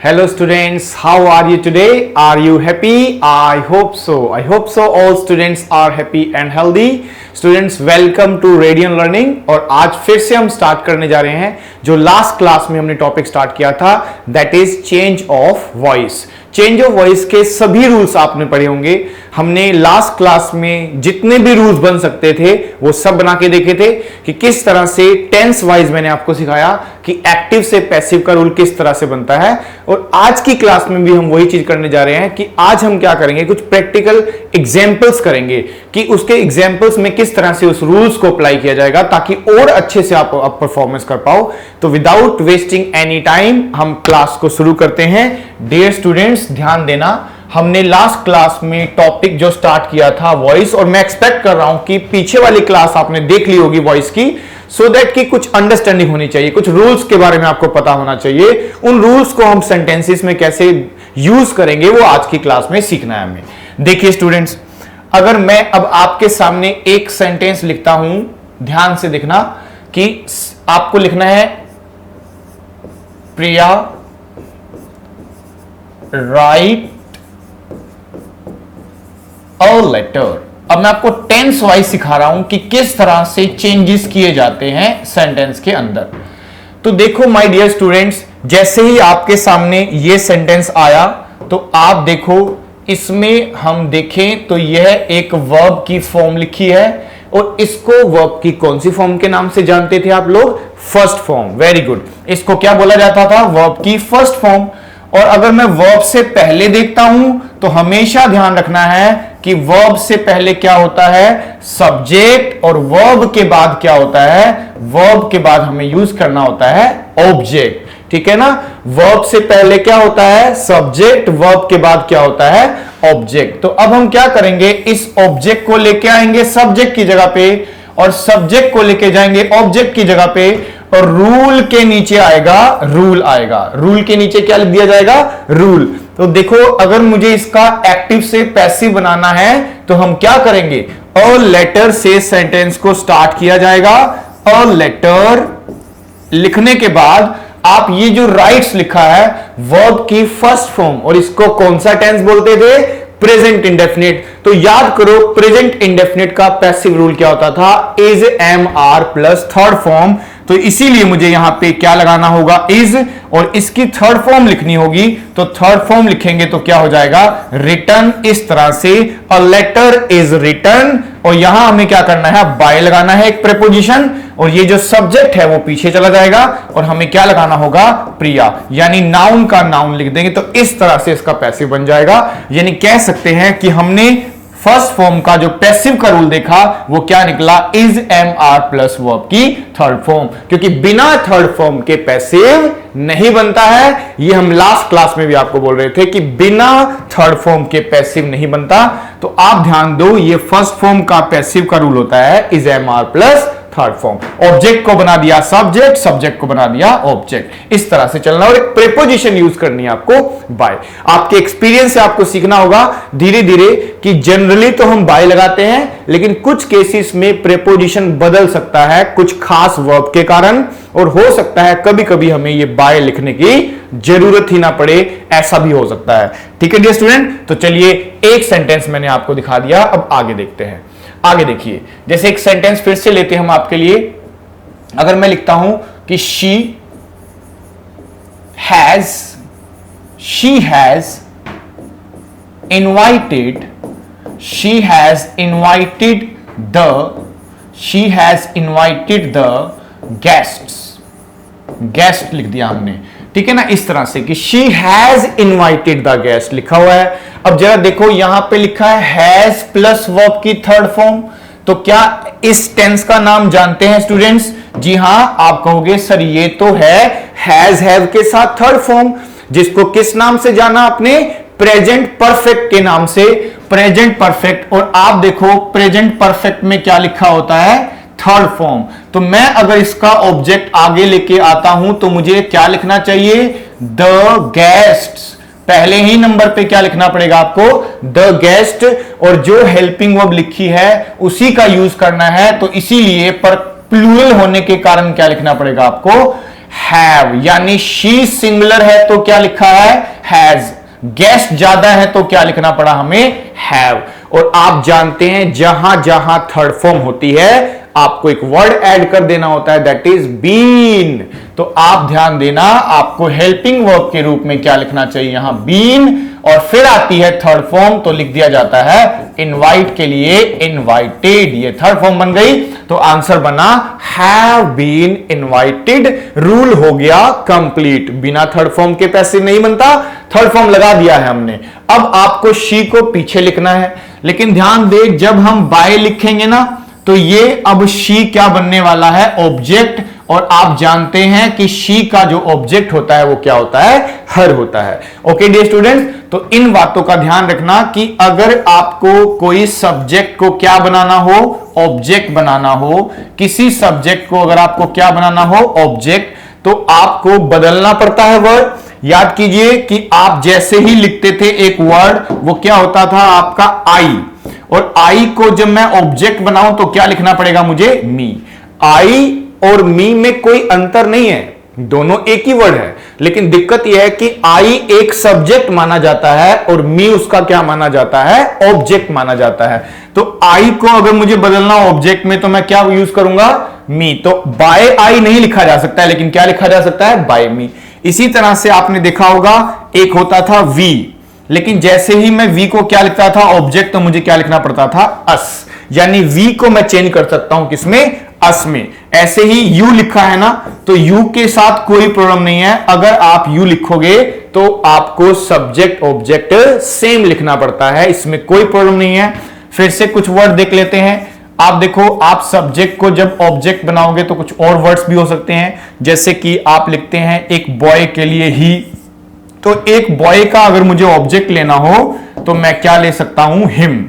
Hello students, how are you today? Are you happy? I hope so. I hope so. All students are happy and healthy. Students, welcome to Radiant Learning. और आज फिर से हम start करने जा रहे हैं जो लास्ट क्लास में हमने टॉपिक स्टार्ट किया था, that is change of voice. Change of voice के सभी रूल्स आपने पढ़े होंगे. हमने लास्ट क्लास में जितने भी रूल्स बन सकते थे वो सब बना के देखे थे कि किस तरह से टेंस वाइज मैंने आपको सिखाया कि एक्टिव से पैसिव का रूल किस तरह से बनता है. और आज की क्लास में भी हम वही चीज करने जा रहे हैं कि आज हम क्या करेंगे, कुछ प्रैक्टिकल एग्जांपल्स करेंगे कि उसके एग्जांपल्स में किस तरह से उस रूल्स को अप्लाई किया जाएगा ताकि और अच्छे से आप परफॉर्मेंस कर पाओ. तो विदाउट वेस्टिंग एनी टाइम हम क्लास को शुरू करते हैं. डियर स्टूडेंट्स, ध्यान देना, हमने लास्ट क्लास में टॉपिक जो स्टार्ट किया था वॉइस, और मैं एक्सपेक्ट कर रहा हूं कि पीछे वाली क्लास आपने देख ली होगी वॉइस की, सो दैट कि कुछ अंडरस्टैंडिंग होनी चाहिए, कुछ रूल्स के बारे में आपको पता होना चाहिए. उन रूल्स को हम सेंटेंसेस में कैसे यूज करेंगे वो आज की क्लास में सीखना है हमें. देखिए स्टूडेंट्स, अगर मैं अब आपके सामने एक सेंटेंस लिखता हूं, ध्यान से देखना कि आपको लिखना है प्रिया राइट अ लेटर. अब मैं आपको टेंस वाइज सिखा रहा हूं कि किस तरह से चेंजेस किए जाते हैं सेंटेंस के अंदर. तो देखो माय डियर स्टूडेंट्स, जैसे ही आपके सामने ये सेंटेंस आया तो आप देखो इसमें हम देखें तो यह एक वर्ब की फॉर्म लिखी है, और इसको वर्ब की कौन सी फॉर्म के नाम से जानते थे आप लोग? First form. Very good. इसको क्या बोला जाता था? वर्ब की फर्स्ट फॉर्म. और अगर मैं वर्ब से पहले देखता हूं तो हमेशा ध्यान रखना है कि वर्ब से पहले क्या होता है? सब्जेक्ट. और वर्ब के बाद क्या होता है? वर्ब के बाद हमें यूज करना होता है ऑब्जेक्ट. ठीक है ना? वर्ब से पहले क्या होता है? सब्जेक्ट. वर्ब के बाद क्या होता है? ऑब्जेक्ट. तो अब हम क्या करेंगे, इस ऑब्जेक्ट को लेके आएंगे सब्जेक्ट की जगह पे, और सब्जेक्ट को लेके जाएंगे ऑब्जेक्ट की जगह पे, और रूल के नीचे आएगा रूल आएगा. रूल के नीचे क्या लिख दिया जाएगा? रूल. तो देखो, अगर मुझे इसका एक्टिव से पैसिव बनाना है तो हम क्या करेंगे? अ लेटर से सेंटेंस को स्टार्ट किया जाएगा. अ लेटर लिखने के बाद आप ये जो राइट्स लिखा है वर्ब की फर्स्ट फॉर्म, और इसको कौन सा टेंस बोलते थे? Present indefinite. तो याद करो, प्रेजेंट इंडेफिनिट का पैसिव रूल क्या होता था? Is am are plus third form. तो इसीलिए मुझे यहां पे क्या लगाना होगा? इज, और इसकी थर्ड फॉर्म लिखनी होगी. तो थर्ड फॉर्म लिखेंगे तो क्या हो जाएगा? रिटर्न. इस तरह से अ लेटर इज रिटर्न, और यहां हमें क्या करना है? बाय लगाना है, एक प्रीपोजिशन, और ये जो सब्जेक्ट है वो पीछे चला जाएगा, और हमें क्या लगाना होगा? प्रिया. यानी नाउन का नाउन लिख देंगे तो इस तरह से इसका पैसिव बन जाएगा. यानी कह सकते हैं कि हमने फर्स्ट फॉर्म का जो पैसिव का रूल देखा वो क्या निकला? Is am are plus verb की थर्ड फॉर्म. क्योंकि बिना थर्ड फॉर्म के पैसिव नहीं बनता है. ये हम लास्ट क्लास में भी आपको बोल रहे थे कि बिना थर्ड फॉर्म के पैसिव नहीं बनता. तो आप ध्यान दो, ये फर्स्ट फॉर्म का पैसिव का रूल होता है is am are plus third form. Object को बना दिया सब्जेक्ट, सब्जेक्ट को बना दिया ऑब्जेक्ट. इस तरह से चलना, और एक प्रीपोजिशन यूज करनी है आपको बाय. आपके एक्सपीरियंस से आपको सीखना होगा धीरे धीरे कि जनरली तो हम बाय लगाते हैं, लेकिन कुछ केसेस में प्रीपोजिशन बदल सकता है कुछ खास वर्ब के कारण, और हो सकता है कभी कभी हमें ये बाय लिखने की जरूरत ही ना पड़े, ऐसा भी हो सकता है. ठीक है डियर स्टूडेंट, तो चलिए एक सेंटेंस मैंने आपको दिखा दिया, अब आगे देखते हैं. आगे देखिए, जैसे एक सेंटेंस फिर से लेते हैं हम आपके लिए. अगर मैं लिखता हूं कि she has invited the guest लिख दिया हमने. ठीक है ना? इस तरह से कि she has invited the guest लिखा हुआ है. अब जरा देखो, यहां पे लिखा है हैज प्लस वर्ब की थर्ड फॉर्म. तो क्या इस टेंस का नाम जानते हैं स्टूडेंट्स? जी हां, आप कहोगे सर ये तो है हैज हैव के साथ थर्ड फॉर्म, जिसको किस नाम से जाना आपने? प्रेजेंट परफेक्ट के नाम से. Present perfect. और आप देखो प्रेजेंट परफेक्ट में क्या लिखा होता है? Third form. तो मैं अगर इसका ऑब्जेक्ट आगे लेके आता हूं तो मुझे क्या लिखना चाहिए? The guests. पहले ही नंबर पे क्या लिखना पड़ेगा आपको? The guest. और जो हेल्पिंग वर्ब लिखी है उसी का यूज करना है, तो इसीलिए पर प्लूरल होने के कारण क्या लिखना पड़ेगा आपको? हैव, यानी शी सिंगुलर है तो क्या लिखा है, हैज। गेस्ट ज्यादा है तो क्या लिखना पड़ा हमें, हैव। और आप जानते हैं जहां जहां थर्ड फॉर्म होती है आपको एक वर्ड ऐड कर देना होता है, दैट इज बीन। तो आप ध्यान देना, आपको हेल्पिंग वर्ब के रूप में क्या लिखना चाहिए यहां, बीन। और फिर आती है थर्ड फॉर्म तो लिख दिया जाता है इनवाइट के लिए इनवाइटेड। ये थर्ड फॉर्म बन गई तो आंसर बना हैव बीन इनवाइटेड। रूल हो गया कंप्लीट। बिना थर्ड फॉर्म के पैसे नहीं बनता, थर्ड फॉर्म लगा दिया है हमने। अब आपको शी को पीछे लिखना है, लेकिन ध्यान दे जब हम बाय लिखेंगे ना तो ये अब शी क्या बनने वाला है, ऑब्जेक्ट। और आप जानते हैं कि शी का जो ऑब्जेक्ट होता है वो क्या होता है, हर होता है। ओके डियर स्टूडेंट्स, तो इन बातों का ध्यान रखना कि अगर आपको कोई सब्जेक्ट को क्या बनाना हो, ऑब्जेक्ट बनाना हो, किसी सब्जेक्ट को अगर आपको क्या बनाना हो, ऑब्जेक्ट, तो आपको बदलना पड़ता है वर्ड। याद कीजिए कि आप जैसे ही लिखते थे एक वर्ड, वो क्या होता था आपका आई, और आई को जब मैं ऑब्जेक्ट बनाऊं तो क्या लिखना पड़ेगा मुझे, मी। आई और मी में कोई अंतर नहीं है, दोनों एक ही वर्ड है, लेकिन दिक्कत यह है कि आई एक सब्जेक्ट माना जाता है और मी उसका क्या माना जाता है, ऑब्जेक्ट माना जाता है। तो आई को अगर मुझे बदलना ऑब्जेक्ट में तो मैं क्या यूज करूंगा, मी। तो बाय आई नहीं लिखा जा सकता है, लेकिन क्या लिखा जा सकता है, बाय मी। इसी तरह से आपने देखा होगा एक होता था वी, लेकिन जैसे ही मैं वी को क्या लिखता था, ऑब्जेक्ट, तो मुझे क्या लिखना पड़ता था, अस। यानी वी को मैं चेंज कर सकता हूं किसमें, अस में। ऐसे ही यू लिखा है ना, तो यू के साथ कोई प्रॉब्लम नहीं है। अगर आप यू लिखोगे तो आपको सब्जेक्ट ऑब्जेक्ट सेम लिखना पड़ता है, इसमें कोई प्रॉब्लम नहीं है। फिर से कुछ वर्ड देख लेते हैं। आप देखो, आप सब्जेक्ट को जब ऑब्जेक्ट बनाओगे तो कुछ और वर्ड्स भी हो सकते हैं, जैसे कि आप लिखते हैं एक बॉय के लिए ही, तो एक बॉय का अगर मुझे ऑब्जेक्ट लेना हो तो मैं क्या ले सकता हूं, हिम।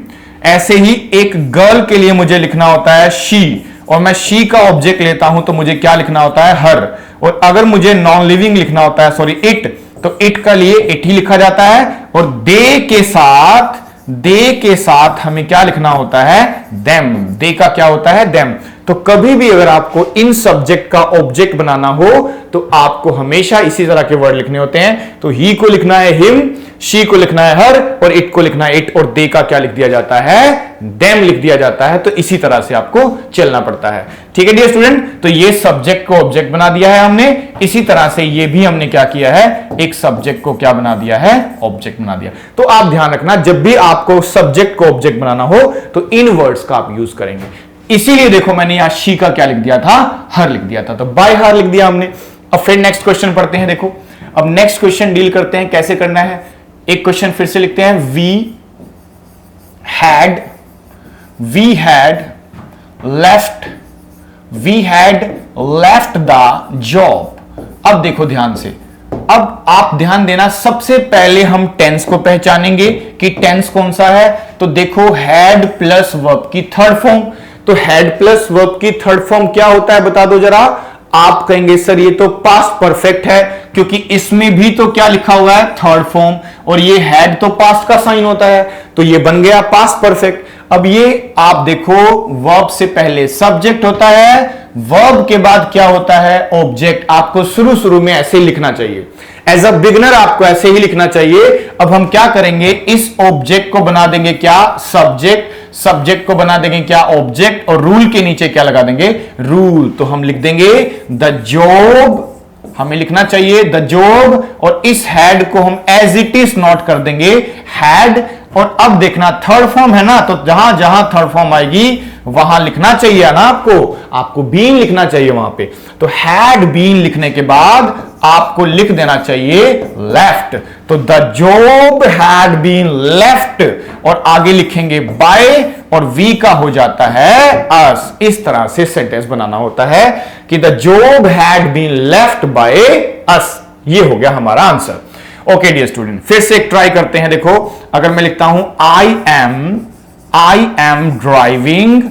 ऐसे ही एक गर्ल के लिए मुझे लिखना होता है शी, और मैं शी का ऑब्जेक्ट लेता हूं तो मुझे क्या लिखना होता है, हर। और अगर मुझे नॉन लिविंग लिखना होता है, सॉरी इट, तो इट का लिए इट ही लिखा जाता है। और दे के साथ हमें क्या लिखना होता है, देम। दे का क्या होता है, देम। तो कभी भी अगर आपको इन सब्जेक्ट का ऑब्जेक्ट बनाना हो तो आपको हमेशा इसी तरह के वर्ड लिखने होते हैं। तो ही को लिखना है हिम, शी को लिखना है हर, और इट को लिखना है इट, और दे का क्या लिख दिया जाता है, देम लिख दिया जाता है। तो इसी तरह से आपको चलना पड़ता है। ठीक है डियर स्टूडेंट, तो ये सब्जेक्ट को ऑब्जेक्ट बना दिया है हमने। इसी तरह से ये भी हमने क्या किया है, एक सब्जेक्ट को क्या बना दिया है, ऑब्जेक्ट बना दिया। तो आप ध्यान रखना, जब भी आपको सब्जेक्ट को ऑब्जेक्ट बनाना हो तो इन वर्ड्स का आप यूज करेंगे। इसीलिए देखो मैंने यहां शी का क्या लिख दिया था, हर लिख दिया था, तो बाय हर लिख दिया हमने। अब फिर नेक्स्ट क्वेश्चन पढ़ते हैं। देखो अब नेक्स्ट क्वेश्चन डील करते हैं, कैसे करना है। एक क्वेश्चन फिर से लिखते हैं, we had left the job. अब देखो ध्यान से, अब आप ध्यान देना, सबसे पहले हम टेंस को पहचानेंगे कि टेंस कौन सा है। तो देखो हैड प्लस वर्ब की थर्ड फॉर्म, तो हैड प्लस वर्ब की थर्ड फॉर्म क्या होता है बता दो जरा। आप कहेंगे सर ये तो पास्ट परफेक्ट है, क्योंकि इसमें भी तो क्या लिखा हुआ है, थर्ड फॉर्म, और ये हैड तो पास्ट का साइन होता है, तो ये बन गया पास्ट परफेक्ट। अब ये आप देखो, वर्ब से पहले सब्जेक्ट होता है, वर्ब के बाद क्या होता है, ऑब्जेक्ट। आपको शुरू में ऐसे ही लिखना चाहिए, एज अ बिगिनर आपको ऐसे ही लिखना चाहिए। अब हम क्या करेंगे, इस ऑब्जेक्ट को बना देंगे क्या, सब्जेक्ट, सब्जेक्ट को बना देंगे क्या, ऑब्जेक्ट, और रूल के नीचे क्या लगा देंगे, रूल। तो हम लिख देंगे द जॉब, हमें लिखना चाहिए द जॉब, और इस हैड को हम एज इट इज नोट कर देंगे हैड। और अब देखना थर्ड फॉर्म है ना, तो जहां जहां थर्ड फॉर्म आएगी वहां लिखना चाहिए ना, आपको बीन लिखना चाहिए वहां पे। तो हैड बीन लिखने के बाद आपको लिख देना चाहिए लेफ्ट। तो the job had been left, और आगे लिखेंगे बाय, और वी का हो जाता है अस। इस तरह से सेंटेंस बनाना होता है कि the job had been left by us. ये हो गया हमारा आंसर। ओके डियर स्टूडेंट, फिर से एक ट्राई करते हैं। देखो अगर मैं लिखता हूं I am driving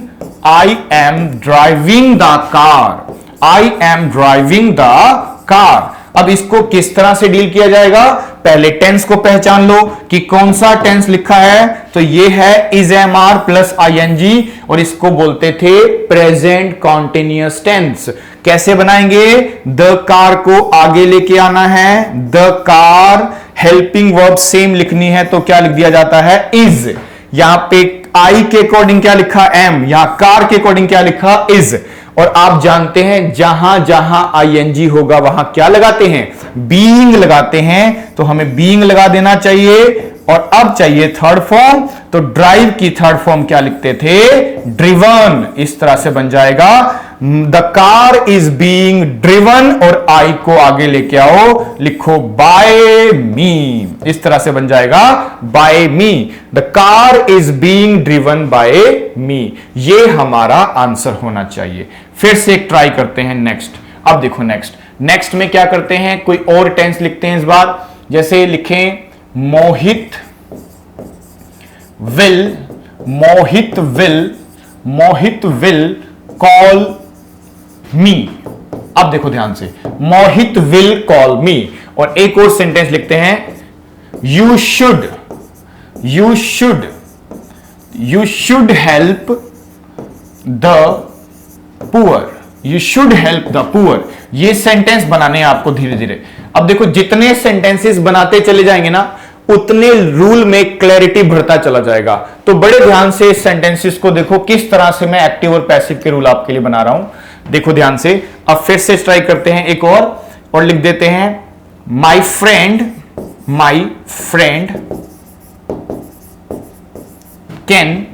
the car, I am driving the car. अब इसको किस तरह से डील किया जाएगा, पहले टेंस को पहचान लो कि कौन सा टेंस लिखा है। तो ये है is am are plus I N G और इसको बोलते थे प्रेजेंट कॉन्टिन्यूअस टेंस। कैसे बनाएंगे, द कार को आगे लेके आना है, the car, helping verb same लिखनी है तो क्या लिख दिया जाता है, इज। यहां पे आई के अकॉर्डिंग क्या लिखा, एम, यहां कार के अकॉर्डिंग क्या लिखा, इज। और आप जानते हैं जहां जहां आईएनजी होगा वहां क्या लगाते हैं, बीइंग लगाते हैं, तो हमें बीइंग लगा देना चाहिए। और अब चाहिए थर्ड फॉर्म, तो ड्राइव की थर्ड फॉर्म क्या लिखते थे, ड्रिवन। इस तरह से बन जाएगा the car is being driven और आई को आगे लेके आओ, लिखो बाय मी। इस तरह से बन जाएगा by me, the car is being driven by me. ये हमारा आंसर होना चाहिए। फिर से एक ट्राई करते हैं नेक्स्ट। अब देखो नेक्स्ट में क्या करते हैं, कोई और टेंस लिखते हैं इस बार। जैसे लिखें मोहित विल कॉल मी। अब देखो ध्यान से, मोहित विल कॉल मी। और एक और सेंटेंस लिखते हैं you should help the poor, you should help the poor. ये सेंटेंस बनाने हैं आपको धीरे धीरे। अब देखो जितने सेंटेंसेस बनाते चले जाएंगे ना उतने रूल में क्लैरिटी बढ़ता चला जाएगा। तो बड़े ध्यान से इस सेंटेंसेस को देखो किस तरह से मैं एक्टिव और पैसिव के रूल आपके लिए बना रहा हूं। देखो ध्यान से। अब फिर से ट्राई करते हैं एक और लिख देते हैं my friend can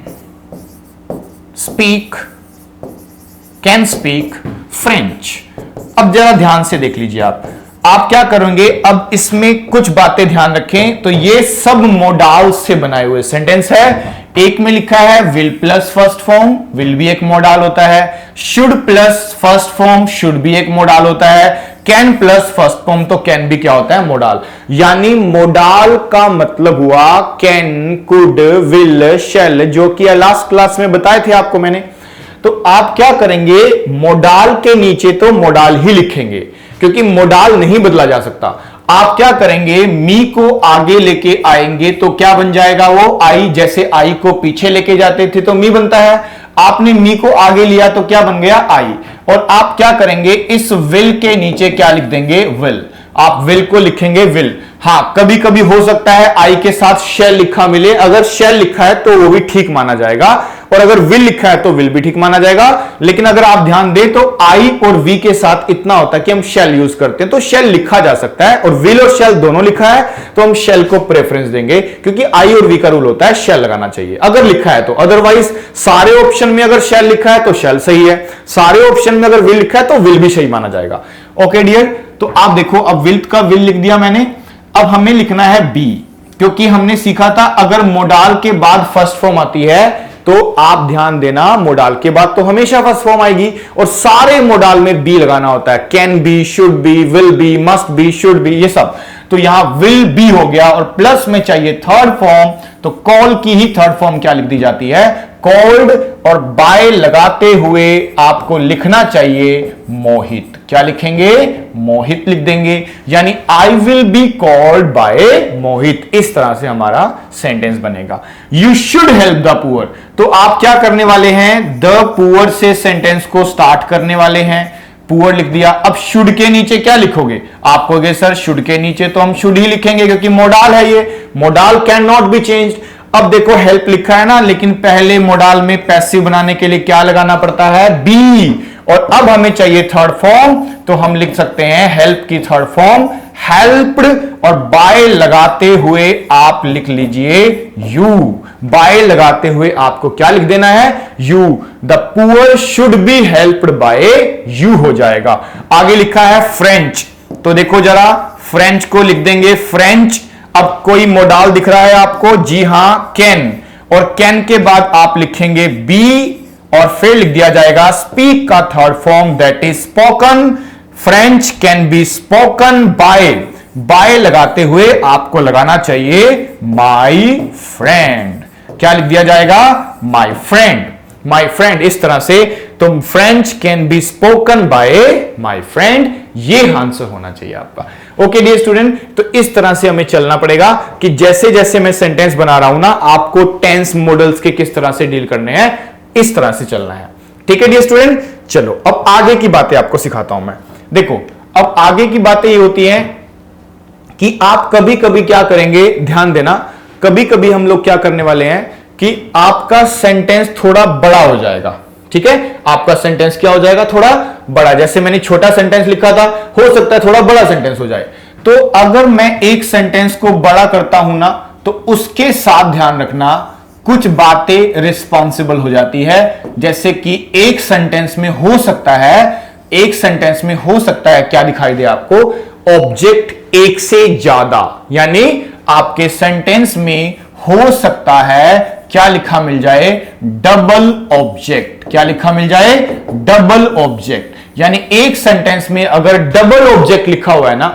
speak French. अब जरा ध्यान से देख लीजिए आप क्या करेंगे, अब इसमें कुछ बातें ध्यान रखें। तो ये सब मोडाल से बनाए हुए सेंटेंस है। एक में लिखा है will plus first form, will भी एक मोडाल होता है। Should plus first form, should भी एक मोडाल होता है। कैन प्लस फर्स्ट फॉर्म, तो कैन भी क्या होता है, मोडाल। यानी मोडाल का मतलब हुआ कैन, कुड, विल, शैल, जो कि लास्ट क्लास में बताए थे आपको मैंने। तो आप क्या करेंगे, मोडाल के नीचे तो मोडाल ही लिखेंगे क्योंकि मोडाल नहीं बदला जा सकता। आप क्या करेंगे, मी को आगे लेके आएंगे तो क्या बन जाएगा वो, आई। जैसे आई को पीछे लेके जाते थे तो मी बनता है, आपने मी को आगे लिया तो क्या बन गया, आई। और आप क्या करेंगे, इस विल के नीचे क्या लिख देंगे, विल। आप विल को लिखेंगे विल। हां, कभी कभी हो सकता है आई के साथ शेल लिखा मिले, अगर शेल लिखा है तो वो भी ठीक माना जाएगा, और अगर विल लिखा है तो विल भी ठीक माना जाएगा। लेकिन अगर आप ध्यान दें तो आई और वी के साथ इतना होता है कि हम शेल यूज करते हैं, तो शेल लिखा जा सकता है, और विल और शेल दोनों लिखा है तो हम शेल को प्रेफरेंस देंगे, क्योंकि आई और वी का रूल होता है शेल लगाना चाहिए अगर लिखा है तो। अदरवाइज सारे ऑप्शन में अगर शेल लिखा है तो शेल सही है, सारे ऑप्शन में अगर विल लिखा है तो विल भी सही माना जाएगा। ओके डियर, तो आप देखो अब विल का विल लिख दिया मैंने। अब हमें लिखना है बी, क्योंकि हमने सीखा था अगर मोडाल के बाद फर्स्ट फॉर्म आती है तो आप ध्यान देना, मोडाल के बाद तो हमेशा फर्स्ट फॉर्म आएगी, और सारे मोडाल में बी लगाना होता है। Can be, should be, will be, must be, should be, ये सब। तो यहां विल बी हो गया, और प्लस में चाहिए थर्ड फॉर्म, तो कॉल की ही थर्ड फॉर्म क्या लिख दी जाती है, कॉल्ड। और बाय लगाते हुए आपको लिखना चाहिए मोहित। क्या लिखेंगे, मोहित लिख देंगे, यानी I will be called by Mohit. इस तरह से हमारा सेंटेंस बनेगा। You should help the poor, तो आप क्या करने वाले हैं, द पुअर से सेंटेंस को स्टार्ट करने वाले हैं। पुअर लिख दिया। अब शुड के नीचे क्या लिखोगे, आप कहोगे सर शुड के नीचे तो हम शुड ही लिखेंगे क्योंकि मोडाल है, ये modal can not be changed. अब देखो हेल्प लिखा है ना, लेकिन पहले मोडाल में पैसिव बनाने के लिए क्या लगाना पड़ता है, बी। और अब हमें चाहिए थर्ड फॉर्म, तो हम लिख सकते हैं हेल्प की थर्ड फॉर्म हेल्प्ड, और बाय लगाते हुए आप लिख लीजिए यू। बाय लगाते हुए आपको क्या लिख देना है, you. The poor should be helped bye you हो जाएगा। आगे लिखा है फ्रेंच, तो देखो जरा फ्रेंच को लिख देंगे फ्रेंच। अब कोई मोडाल दिख रहा है आपको, जी हां कैन, और कैन के बाद आप लिखेंगे बी, और फिर लिख दिया जाएगा स्पीक का third form that is spoken. French can be spoken by, by लगाते हुए आपको लगाना चाहिए माई फ्रेंड। क्या लिख दिया जाएगा, माई फ्रेंड। माय फ्रेंड, इस तरह से। तो French can be spoken bye my friend, ये आंसर होना चाहिए आपका। ओके डियर स्टूडेंट, तो इस तरह से हमें चलना पड़ेगा कि जैसे जैसे मैं सेंटेंस बना रहा हूं ना, आपको टेंस मॉडल्स के किस तरह से डील करने हैं, इस तरह से चलना है। ठीक है डियर स्टूडेंट, चलो अब आगे की बातें आपको सिखाता हूं मैं। देखो अब आगे की बातें ये होती हैं कि आप कभी कभी क्या करेंगे, ध्यान देना, कभी कभी हम लोग क्या करने वाले हैं कि आपका सेंटेंस थोड़ा बड़ा हो जाएगा। ठीक है, आपका सेंटेंस क्या हो जाएगा, थोड़ा बड़ा। जैसे मैंने छोटा सेंटेंस लिखा था, हो सकता है थोड़ा बड़ा सेंटेंस हो जाए। तो अगर मैं एक सेंटेंस को बड़ा करता हूं ना, तो उसके साथ ध्यान रखना कुछ बातें रिस्पॉन्सिबल हो जाती है। जैसे कि एक सेंटेंस में हो सकता है, एक सेंटेंस में हो सकता है क्या दिखाई दे आपको, ऑब्जेक्ट एक से ज्यादा, यानी आपके सेंटेंस में हो सकता है क्या लिखा मिल जाए, डबल ऑब्जेक्ट। क्या लिखा मिल जाए, डबल ऑब्जेक्ट। यानी एक सेंटेंस में अगर डबल ऑब्जेक्ट लिखा हुआ है ना,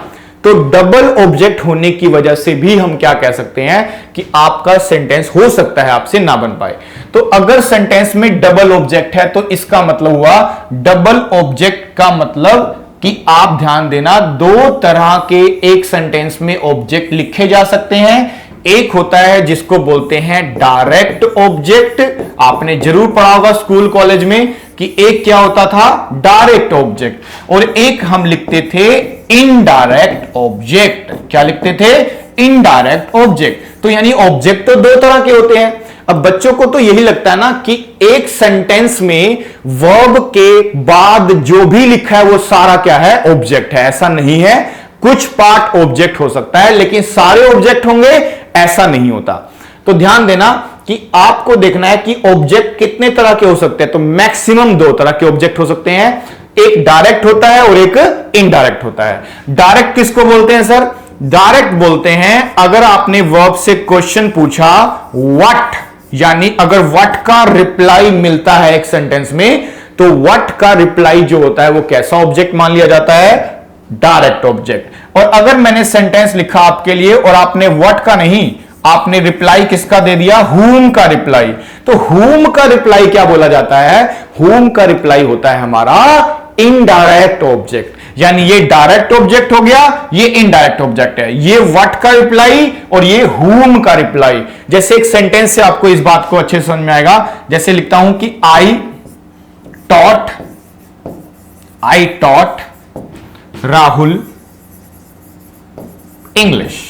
तो डबल ऑब्जेक्ट होने की वजह से भी हम क्या कह सकते हैं कि आपका सेंटेंस हो सकता है आपसे ना बन पाए। तो अगर सेंटेंस में डबल ऑब्जेक्ट है तो इसका मतलब हुआ, डबल ऑब्जेक्ट का मतलब कि आप ध्यान देना, दो तरह के एक सेंटेंस में ऑब्जेक्ट लिखे जा सकते हैं। एक होता है जिसको बोलते हैं डायरेक्ट ऑब्जेक्ट, आपने जरूर पढ़ा होगा स्कूल कॉलेज में कि एक क्या होता था, डायरेक्ट ऑब्जेक्ट, और एक हम लिखते थे इनडायरेक्ट ऑब्जेक्ट। क्या लिखते थे, इनडायरेक्ट ऑब्जेक्ट। तो यानी ऑब्जेक्ट तो दो तरह के होते हैं। अब बच्चों को तो यही लगता है ना कि एक सेंटेंस में वर्ब के बाद जो भी लिखा है वो सारा क्या है, ऑब्जेक्ट है। ऐसा नहीं है, कुछ पार्ट ऑब्जेक्ट हो सकता है लेकिन सारे ऑब्जेक्ट होंगे, ऐसा नहीं होता। तो ध्यान देना कि आपको देखना है कि ऑब्जेक्ट कितने तरह के हो सकते हैं। तो मैक्सिमम दो तरह के ऑब्जेक्ट हो सकते हैं, एक डायरेक्ट होता है और एक इनडायरेक्ट होता है। डायरेक्ट किसको बोलते हैं सर, डायरेक्ट बोलते हैं अगर आपने वर्ब से क्वेश्चन पूछा व्हाट, यानी अगर व्हाट का रिप्लाई मिलता है एक सेंटेंस में, तो व्हाट का रिप्लाई जो होता है वो कैसा ऑब्जेक्ट मान लिया जाता है, डायरेक्ट ऑब्जेक्ट। और अगर मैंने सेंटेंस लिखा आपके लिए और आपने व्हाट का नहीं, आपने रिप्लाई किसका दे दिया, हुम का रिप्लाई, तो हुम का रिप्लाई क्या बोला जाता है, हुम का रिप्लाई होता है हमारा इनडायरेक्ट ऑब्जेक्ट। यानी ये डायरेक्ट ऑब्जेक्ट हो गया, ये इनडायरेक्ट ऑब्जेक्ट है, ये व्हाट का रिप्लाई और ये हुम का रिप्लाई। जैसे एक सेंटेंस से आपको इस बात को अच्छे से समझ में आएगा, जैसे लिखता हूं कि आई टॉट राहुल इंग्लिश।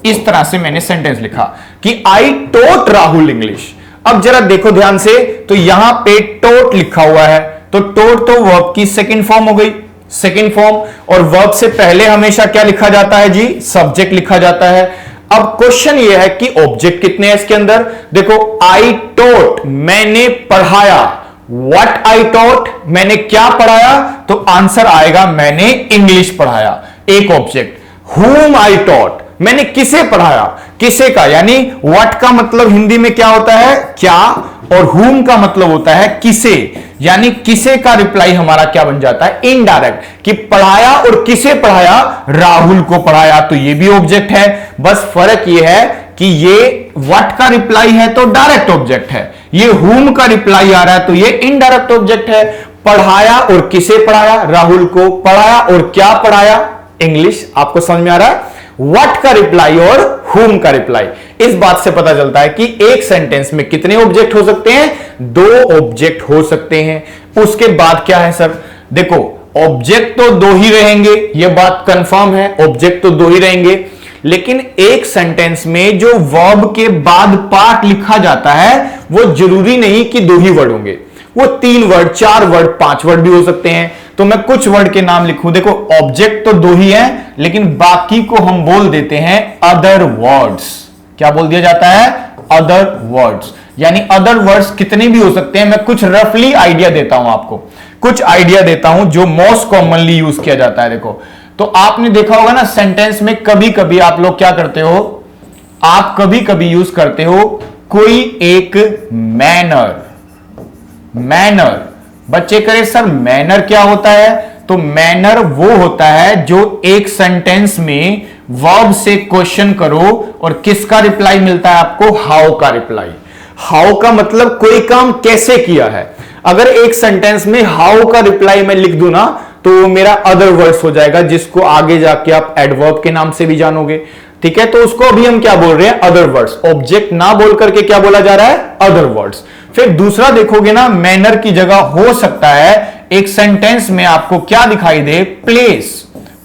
इस तरह से मैंने सेंटेंस लिखा कि आई टॉट राहुल इंग्लिश। अब जरा देखो ध्यान से, तो यहां पे टॉट लिखा हुआ है, तो टॉट तो वर्ब की सेकंड फॉर्म हो गई, सेकंड फॉर्म। और वर्ब से पहले हमेशा क्या लिखा जाता है जी, सब्जेक्ट लिखा जाता है। अब क्वेश्चन ये है कि ऑब्जेक्ट कितने हैं इसके अंदर। देखो आई टॉट, मैंने पढ़ाया, व्हाट आई टॉट, मैंने क्या पढ़ाया, तो आंसर आएगा मैंने इंग्लिश पढ़ाया, एक ऑब्जेक्ट। हुम आई टॉट, मैंने किसे पढ़ाया, किसे का, यानी व्हाट का मतलब हिंदी में क्या होता है, क्या, और हुम का मतलब होता है किसे, यानी किसे का रिप्लाई हमारा क्या बन जाता है, इनडायरेक्ट, कि पढ़ाया और किसे पढ़ाया, राहुल को पढ़ाया, तो ये भी ऑब्जेक्ट है। बस फर्क ये है कि ये व्हाट का रिप्लाई है तो डायरेक्ट ऑब्जेक्ट है, ये हुम का रिप्लाई आ रहा है तो ये इनडायरेक्ट ऑब्जेक्ट है। पढ़ाया और किसे पढ़ाया, राहुल को पढ़ाया, और क्या पढ़ाया, इंग्लिश। आपको समझ में आ रहा है, व्हाट का रिप्लाई और हुम का रिप्लाई। इस बात से पता चलता है कि एक सेंटेंस में कितने ऑब्जेक्ट हो सकते हैं, दो ऑब्जेक्ट हो सकते हैं। उसके बाद क्या है सर, देखो ऑब्जेक्ट तो दो ही रहेंगे, यह बात कंफर्म है, ऑब्जेक्ट तो दो ही रहेंगे, लेकिन एक सेंटेंस में जो वर्ब के बाद पार्ट लिखा जाता है वो जरूरी नहीं कि दो ही वर्ड होंगे, वो 3 वर्ड, 4 वर्ड, 5 वर्ड भी हो सकते हैं। तो मैं कुछ वर्ड के नाम लिखूं, देखो ऑब्जेक्ट तो दो ही है लेकिन बाकी को हम बोल देते हैं अदर वर्ड्स। क्या बोल दिया जाता है, अदर वर्ड्स। यानी अदर वर्ड्स कितने भी हो सकते हैं। मैं कुछ रफली आइडिया देता हूं आपको, कुछ आइडिया देता हूं जो मोस्ट कॉमनली यूज किया जाता है। देखो, तो आपने देखा होगा ना सेंटेंस में कभी कभी आप लोग क्या करते हो, आप कभी कभी यूज करते हो कोई एक मैनर। मैनर, बच्चे करें सर मैनर क्या होता है, तो मैनर वो होता है जो एक सेंटेंस में वर्ब से क्वेश्चन करो और किसका रिप्लाई मिलता है आपको, हाउ का रिप्लाई। हाउ का मतलब कोई काम कैसे किया है। अगर एक सेंटेंस में हाउ का रिप्लाई मैं लिख दूं ना तो वो मेरा अदर वर्ड्स हो जाएगा, जिसको आगे जाके आप एडवर्ब के नाम से भी जानोगे। ठीक है, तो उसको अभी हम क्या बोल रहे हैं, अदर वर्ड्स। ऑब्जेक्ट ना बोल करके क्या बोला जा रहा है, अदर वर्ड्स। फिर दूसरा देखोगे ना, मैनर की जगह हो सकता है एक सेंटेंस में आपको क्या दिखाई दे, प्लेस।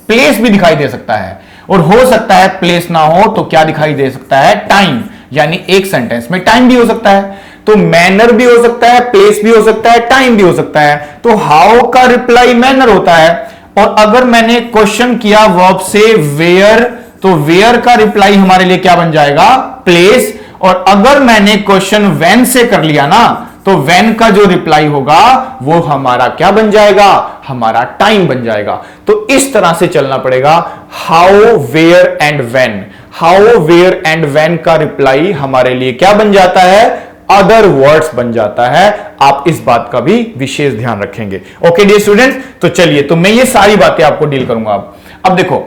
प्लेस भी दिखाई दे सकता है, और हो सकता है प्लेस ना हो तो क्या दिखाई दे सकता है, टाइम। यानी एक सेंटेंस में टाइम भी हो सकता है, तो मैनर भी हो सकता है, प्लेस भी हो सकता है, टाइम भी हो सकता है। तो हाउ का रिप्लाई मैनर होता है। और अगर मैंने क्वेश्चन किया वर्ब से वेयर, तो वेयर का रिप्लाई हमारे लिए क्या बन जाएगा, प्लेस। और अगर मैंने क्वेश्चन व्हेन से कर लिया ना, तो व्हेन का जो रिप्लाई होगा वो हमारा क्या बन जाएगा, हमारा टाइम बन जाएगा। तो इस तरह से चलना पड़ेगा, how, where and when. How, where and when का रिप्लाई हमारे लिए क्या बन जाता है, अदर वर्ड्स बन जाता है। आप इस बात का भी विशेष ध्यान रखेंगे। ओके डियर स्टूडेंट्स, तो चलिए, तो मैं ये सारी बातें आपको डील करूंगा। अब देखो,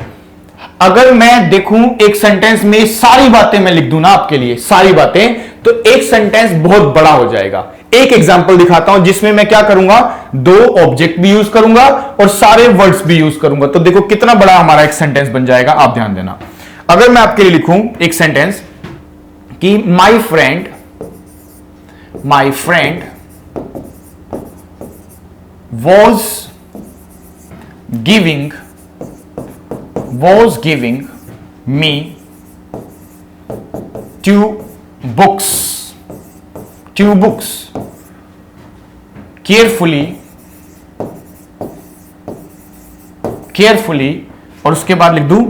अगर मैं देखूं एक सेंटेंस में सारी बातें मैं लिख दूं ना आपके लिए, सारी बातें, तो एक सेंटेंस बहुत बड़ा हो जाएगा। एक एग्जांपल दिखाता हूं जिसमें मैं क्या करूंगा, दो ऑब्जेक्ट भी यूज करूंगा और सारे वर्ड्स भी यूज करूंगा। तो देखो कितना बड़ा हमारा एक सेंटेंस बन जाएगा, आप ध्यान देना। अगर मैं आपके लिए लिखूं एक सेंटेंस कि my friend was giving me two books carefully, और उसके बाद लिख दूं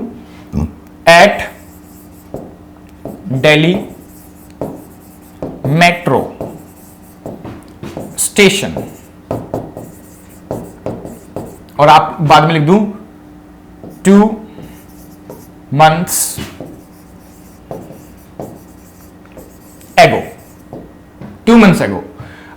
at Delhi metro station, और आप बाद में लिख दूं 2 months ago।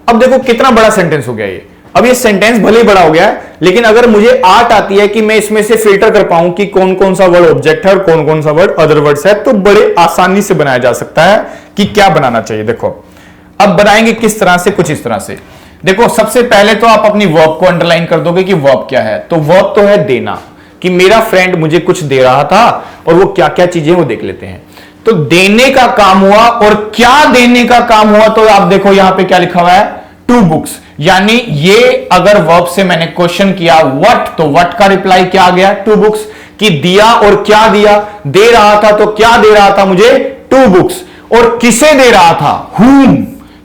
अब देखो कितना बड़ा सेंटेंस हो गया ये। अब ये सेंटेंस भले ही बड़ा हो गया है, लेकिन अगर मुझे आर्ट आती है कि मैं इसमें से फिल्टर कर पाऊं कि कौन कौन सा वर्ड ऑब्जेक्ट है और कौन कौन सा वर्ड अदर वर्ड्स है, तो बड़े आसानी से बनाया जा सकता है कि क्या बनाना चाहिए। देखो, अब बनाएंगे किस तरह से, कुछ इस तरह से। देखो, सबसे पहले तो आप अपनी वर्ब को अंडरलाइन कर दोगे कि वर्ब क्या है। तो वर्ब तो है देना, कि मेरा फ्रेंड मुझे कुछ दे रहा था, और वो क्या क्या चीजें वो देख लेते हैं। तो देने का काम हुआ, और क्या देने का काम हुआ, तो आप देखो यहां पे क्या लिखा हुआ है, 2 बुक्स। यानी ये अगर वर्ब से मैंने क्वेश्चन किया व्हाट, तो व्हाट का रिप्लाई क्या आ गया, 2 बुक्स। कि दिया और क्या दिया, दे रहा था, तो क्या दे रहा था मुझे, 2 बुक्स। और किसे दे रहा था, whom,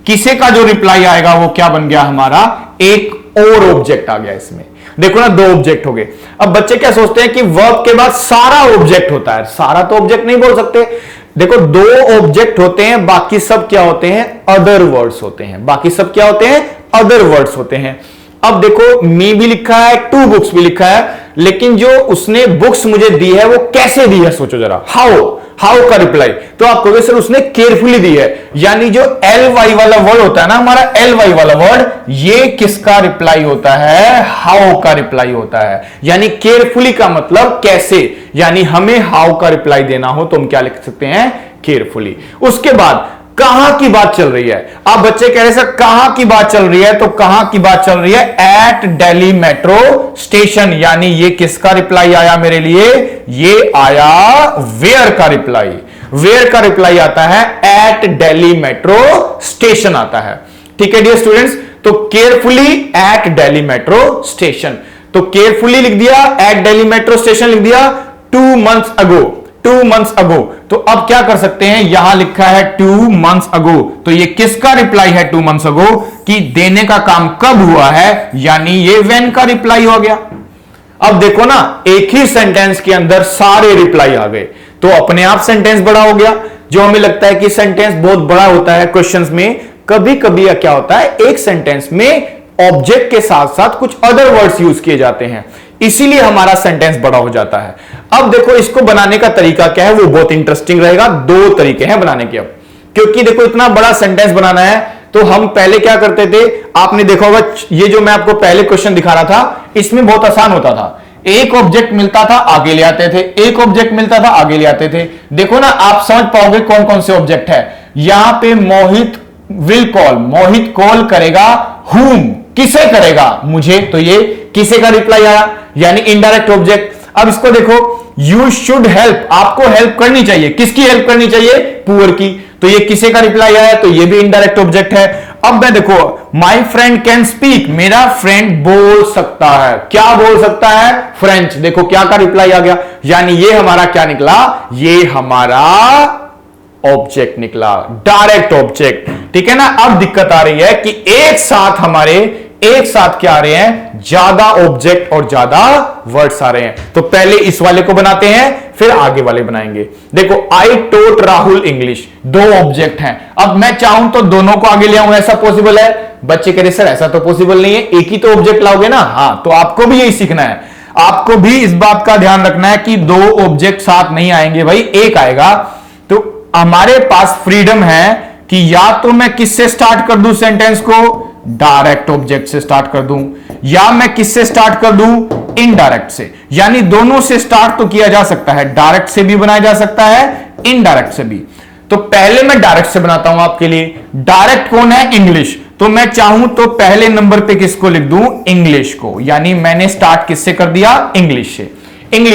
किसे का जो रिप्लाई आएगा वो क्या बन गया हमारा, एक और ऑब्जेक्ट आ गया इसमें। देखो ना, 2 ऑब्जेक्ट हो गए। अब बच्चे क्या सोचते हैं कि वर्ब के बाद सारा ऑब्जेक्ट होता है। सारा तो ऑब्जेक्ट नहीं बोल सकते। देखो, 2 ऑब्जेक्ट होते हैं, बाकी सब क्या होते हैं, अदर वर्ड्स होते हैं। बाकी सब क्या होते हैं, अदर वर्ड्स होते हैं। अब देखो, मी भी लिखा है, 2 बुक्स भी लिखा है, लेकिन जो उसने बुक्स मुझे दी है वो कैसे दी है, सोचो जरा। हाउ का रिप्लाई, तो आप कहोगे सर उसने केयरफुली दी है। यानी जो LY वाला वर्ड होता है ना, हमारा LY वाला वर्ड, ये किसका रिप्लाई होता है, हाउ का रिप्लाई होता है। यानी केयरफुली का मतलब कैसे, यानी हमें हाउ का रिप्लाई देना हो तो हम क्या लिख सकते हैं, केयरफुली। उसके बाद कहां की बात चल रही है। आप बच्चे कह रहे सर कहां की बात चल रही है, तो कहां की बात चल रही है, एट दिल्ली मेट्रो स्टेशन। यानी ये किसका रिप्लाई आया मेरे लिए, ये आया वेयर का रिप्लाई। वेयर का रिप्लाई आता है एट दिल्ली मेट्रो स्टेशन आता है। ठीक है डियर स्टूडेंट्स, तो carefully at Delhi metro station, तो केयरफुली लिख दिया, एट दिल्ली मेट्रो स्टेशन लिख दिया, 2 months ago, 2 months ago। तो अब क्या कर सकते हैं, यहां लिखा है 2 months ago, तो ये किसका रिप्लाई है 2 months ago, कि देने का काम कब हुआ है, यानी ये व्हेन का रिप्लाई हो गया। अब देखो ना, एक ही सेंटेंस के अंदर सारे रिप्लाई आ गए, तो अपने आप सेंटेंस बड़ा हो गया। जो हमें लगता है कि सेंटेंस बहुत बड़ा होता है क्वेश्चंस में, कभी कभी क्या होता है, एक सेंटेंस में ऑब्जेक्ट के साथ साथ कुछ अदर वर्ड्स यूज किए जाते हैं, इसीलिए हमारा सेंटेंस बड़ा हो जाता है। अब देखो, इसको बनाने का तरीका क्या है, वो बहुत इंटरेस्टिंग रहेगा। 2 तरीके हैं बनाने के। अब क्योंकि देखो इतना बड़ा सेंटेंस बनाना है, तो हम पहले क्या करते थे, आपने देखा होगा, ये जो मैं आपको पहले क्वेश्चन दिखा रहा था, इसमें बहुत आसान होता था। एक ऑब्जेक्ट मिलता था, आगे ले आते थे, एक ऑब्जेक्ट मिलता था, आगे ले आते थे। देखो ना, आप समझ पाओगे कौन कौन से ऑब्जेक्ट है। यहां पे मोहित विल कॉल, मोहित कॉल करेगा whom, किसे करेगा, मुझे, तो ये किसे का रिप्लाई आया, यानी इनडायरेक्ट ऑब्जेक्ट। अब इसको देखो, यू शुड हेल्प, आपको हेल्प करनी चाहिए, किसकी हेल्प करनी चाहिए, पुअर की, तो ये किसे का रिप्लाई आया, तो ये भी इनडायरेक्ट ऑब्जेक्ट है। अब मैं देखो, माई फ्रेंड कैन स्पीक, मेरा फ्रेंड बोल सकता है, क्या बोल सकता है, फ्रेंच, देखो क्या का रिप्लाई आ गया, यानी ये हमारा क्या निकला, ये हमारा ऑब्जेक्ट निकला, डायरेक्ट ऑब्जेक्ट। ठीक है ना। अब दिक्कत आ रही है कि एक साथ क्या आ रहे हैं, ज्यादा ऑब्जेक्ट और ज्यादा वर्ड्स आ रहे हैं। तो पहले इस वाले को बनाते हैं, फिर आगे वाले बनाएंगे। देखो, आई टोट राहुल इंग्लिश, दो ऑब्जेक्ट हैं। अब मैं चाहूं तो दोनों को आगे ले आऊं, ऐसा पॉसिबल है? बच्चे कह रहे सर ऐसा तो पॉसिबल नहीं है, एक ही तो ऑब्जेक्ट लाओगे ना। हाँ, तो आपको भी यही सीखना है, आपको भी इस बात का ध्यान रखना है कि दो ऑब्जेक्ट साथ नहीं आएंगे भाई, एक आएगा। तो हमारे पास फ्रीडम है कि या तो मैं किससे स्टार्ट कर दूं सेंटेंस को, डायरेक्ट ऑब्जेक्ट से स्टार्ट कर दूं, या मैं किससे स्टार्ट कर दूं, इनडायरेक्ट से। यानी दोनों से स्टार्ट तो किया जा सकता है, डायरेक्ट से भी बनाया जा सकता है, इनडायरेक्ट से भी। तो पहले मैं डायरेक्ट से बनाता हूं आपके लिए। डायरेक्ट कौन है, इंग्लिश, तो मैं चाहूं तो पहले नंबर पे किसको लिख दूं, इंग्लिश को। यानी मैंने स्टार्ट किससे कर दिया, इंग्लिश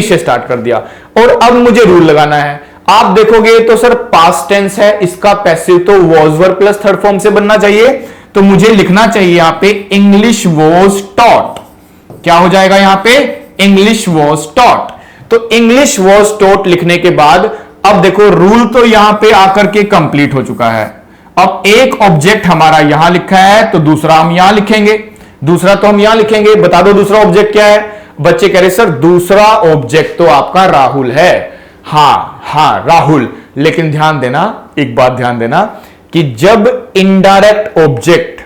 से स्टार्ट कर दिया। और अब मुझे रूल लगाना है। आप देखोगे तो सर पास्ट टेंस है, इसका पैसिव तो was verb plus third form से बनना चाहिए, तो मुझे लिखना चाहिए यहां पे इंग्लिश वॉज टॉट। क्या हो जाएगा यहां पे, इंग्लिश वॉज टॉट। तो इंग्लिश वॉज टॉट लिखने के बाद अब देखो रूल तो यहां पे आकर के कंप्लीट हो चुका है। अब एक ऑब्जेक्ट हमारा यहां लिखा है, तो दूसरा हम यहां लिखेंगे, दूसरा तो हम यहां लिखेंगे। बता दो दूसरा ऑब्जेक्ट क्या है। बच्चे कह रहे सर दूसरा ऑब्जेक्ट तो आपका राहुल है। हाँ राहुल, लेकिन ध्यान देना, एक बात ध्यान देना कि जब इनडायरेक्ट ऑब्जेक्ट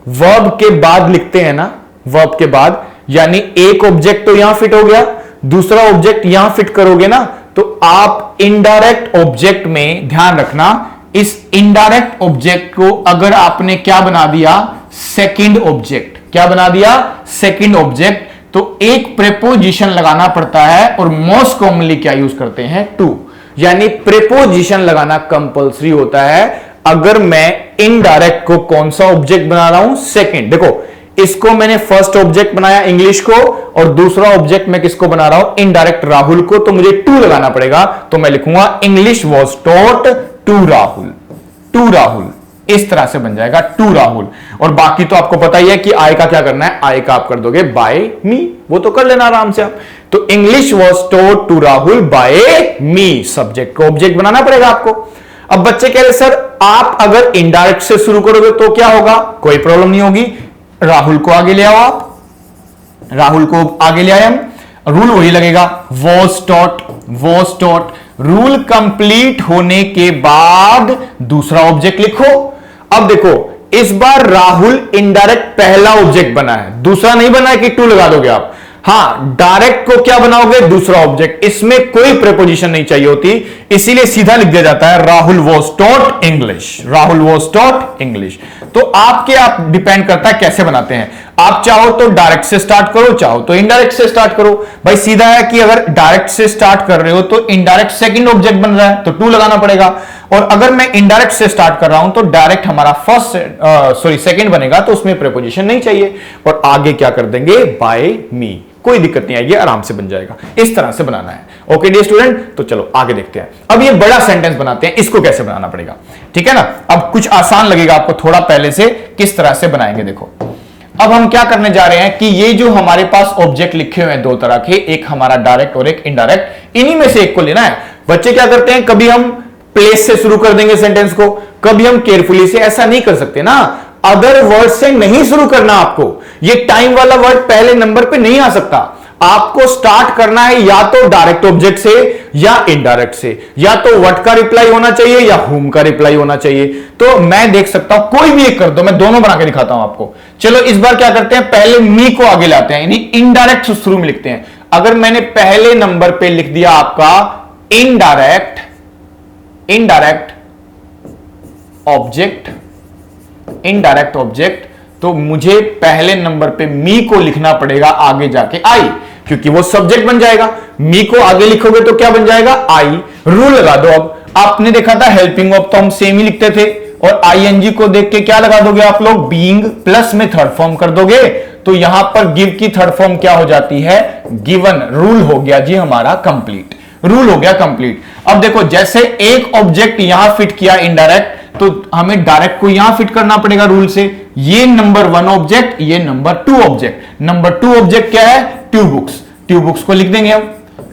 वर्ब के बाद लिखते हैं ना, वर्ब के बाद, यानी एक ऑब्जेक्ट तो यहां फिट हो गया, दूसरा ऑब्जेक्ट यहां फिट करोगे ना, तो आप इनडायरेक्ट ऑब्जेक्ट में ध्यान रखना, इस इनडायरेक्ट ऑब्जेक्ट को अगर आपने क्या बना दिया, सेकंड ऑब्जेक्ट, क्या बना दिया, सेकंड ऑब्जेक्ट, तो एक प्रेपोजिशन लगाना पड़ता है, और मोस्ट कॉमनली क्या यूज करते हैं, टू। यानी प्रेपोजिशन लगाना कंपलसरी होता है अगर मैं इनडायरेक्ट को कौन सा ऑब्जेक्ट बना रहा हूं, सेकंड। देखो, इसको मैंने फर्स्ट ऑब्जेक्ट बनाया इंग्लिश को, और दूसरा ऑब्जेक्ट मैं किसको बना रहा हूं, इनडायरेक्ट राहुल को, तो मुझे टू लगाना पड़ेगा। तो मैं लिखूंगा English was taught to Rahul, to Rahul, इस तरह से बन जाएगा टू राहुल। और बाकी तो आपको पता ही है कि आई का क्या करना है, आई का आप कर दोगे बाय मी, वो तो कर लेना आराम से आप। तो English was taught to Rahul by me, subject को ऑब्जेक्ट बनाना पड़ेगा आपको। अब बच्चे कह रहे सर आप अगर इनडायरेक्ट से शुरू करोगे तो क्या होगा, कोई प्रॉब्लम नहीं होगी, राहुल को आगे ले आओ आप, राहुल को आगे ले आए हम, रूल वही लगेगा, वॉज टॉट। रूल कंप्लीट होने के बाद दूसरा ऑब्जेक्ट लिखो। अब देखो, इस बार राहुल इनडायरेक्ट पहला ऑब्जेक्ट बना है, दूसरा नहीं बना है कि टू लगा दोगे आप। हाँ, डायरेक्ट को क्या बनाओगे, दूसरा ऑब्जेक्ट, इसमें कोई प्रेपोजिशन नहीं चाहिए होती, इसीलिए सीधा लिख दिया जाता है Rahul was taught English, Rahul was taught English. तो आपके आप डिपेंड करता है कैसे बनाते हैं, आप चाहो तो डायरेक्ट से स्टार्ट करो, चाहो तो इनडायरेक्ट से स्टार्ट करो। भाई सीधा है कि अगर डायरेक्ट से स्टार्ट कर रहे हो तो इनडायरेक्ट सेकंड ऑब्जेक्ट बन रहा है, तो टू लगाना पड़ेगा। और अगर मैं इनडायरेक्ट से स्टार्ट कर रहा हूं तो डायरेक्ट हमारा सेकंड बनेगा, तो उसमें प्रेपोजिशन नहीं चाहिए, और आगे क्या कर देंगे, बाय मी, कोई दिक्कत नहीं आएगी, आराम से बन जाएगा। इस तरह से बनाना है। ओके डियर स्टूडेंट, तो चलो आगे देखते हैं। अब ये बड़ा सेंटेंस बनाते हैं, इसको कैसे बनाना पड़ेगा, ठीक है ना। अब कुछ आसान लगेगा आपको थोड़ा पहले से, किस तरह से बनाएंगे देखो। अब हम क्या करने जा रहे हैं कि ये जो हमारे पास ऑब्जेक्ट लिखे हुए हैं दो तरह के, एक हमारा डायरेक्ट और एक इनडायरेक्ट, इन्हीं में से एक को लेना है। बच्चे क्या करते हैं, कभी हम प्लेस से शुरू कर देंगे सेंटेंस को, कभी हम केयरफुली से, ऐसा नहीं कर सकते ना। अदर वर्ड से नहीं शुरू करना आपको, ये टाइम वाला वर्ड पहले नंबर पे नहीं आ सकता। आपको स्टार्ट करना है या तो डायरेक्ट ऑब्जेक्ट से या इनडायरेक्ट से, या तो व्हाट का रिप्लाई होना चाहिए या हुम का रिप्लाई होना चाहिए। तो मैं देख सकता हूं, कोई भी एक कर दो, मैं दोनों बना के दिखाता हूं आपको। चलो इस बार क्या करते हैं, पहले मी को आगे लाते हैं, यानी इनडायरेक्ट से शुरू में लिखते हैं। अगर मैंने पहले नंबर पे लिख दिया आपका इनडायरेक्ट ऑब्जेक्ट, तो मुझे पहले नंबर पे मी को लिखना पड़ेगा आगे जाके आई, क्योंकि वो सब्जेक्ट बन जाएगा। मी को आगे लिखोगे तो क्या बन जाएगा, आई। रूल लगा दो। अब आपने देखा था हेल्पिंग वर्ब तो हम सेम ही लिखते थे, और आईएनजी को देख के क्या लगा दोगे आप लोग, बीइंग प्लस में थर्ड फॉर्म कर दोगे, तो यहां पर गिव की थर्ड फॉर्म क्या हो जाती है, गिवन। रूल हो गया जी हमारा कंप्लीट, रूल हो गया कंप्लीट। अब देखो जैसे एक ऑब्जेक्ट यहां फिट किया इनडायरेक्ट, तो हमें डायरेक्ट को यहां फिट करना पड़ेगा रूल से। ये नंबर 1 ऑब्जेक्ट, ये नंबर 2 ऑब्जेक्ट। नंबर 2 ऑब्जेक्ट क्या है, ट्यूब बुक्स। ट्यूब बुक्स को लिख देंगे हम।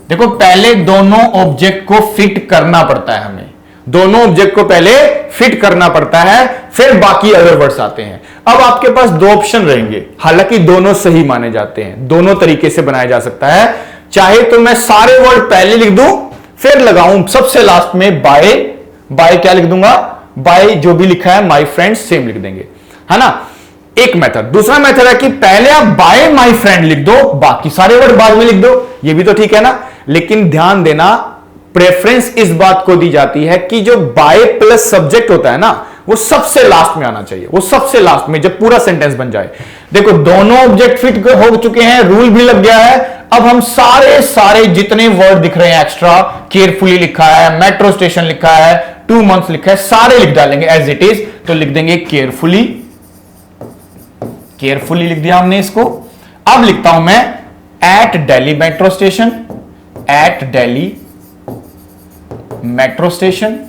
देखो पहले दोनों ऑब्जेक्ट को फिट करना पड़ता है, हमें दोनों ऑब्जेक्ट को पहले फिट करना पड़ता है, फिर बाकी अदर वर्ड्स आते हैं। अब आपके पास दो ऑप्शन रहेंगे, हालांकि दोनों सही माने जाते हैं, दोनों तरीके से बनाया जा सकता है। चाहे तो मैं सारे वर्ड पहले लिख दूं, फिर लगाऊं सबसे लास्ट में बाय। बाय क्या लिख दूंगा, बाय जो भी लिखा है माय फ्रेंड्स सेम लिख देंगे, है ना, एक मेथड। दूसरा मेथड है कि पहले आप बाय माय फ्रेंड लिख दो, बाकी सारे वर्ड बाद में लिख दो, ये भी तो ठीक है ना। लेकिन ध्यान देना, प्रेफरेंस इस बात को दी जाती है कि जो बाय प्लस सब्जेक्ट होता है ना, वो सबसे लास्ट में आना चाहिए, वो सबसे लास्ट में, जब पूरा सेंटेंस बन जाए। देखो दोनों ऑब्जेक्ट फिट हो चुके हैं, रूल भी लग गया है। अब हम सारे जितने वर्ड दिख रहे हैं एक्स्ट्रा, केयरफुली लिखा है, मेट्रो स्टेशन लिखा है, 2 मंथ्स लिखा है, सारे लिख डालेंगे एज इट इज। तो लिख देंगे केयरफुली, केयरफुली लिख दिया हमने इसको। अब लिखता हूं मैं at Delhi metro station, at Delhi metro station,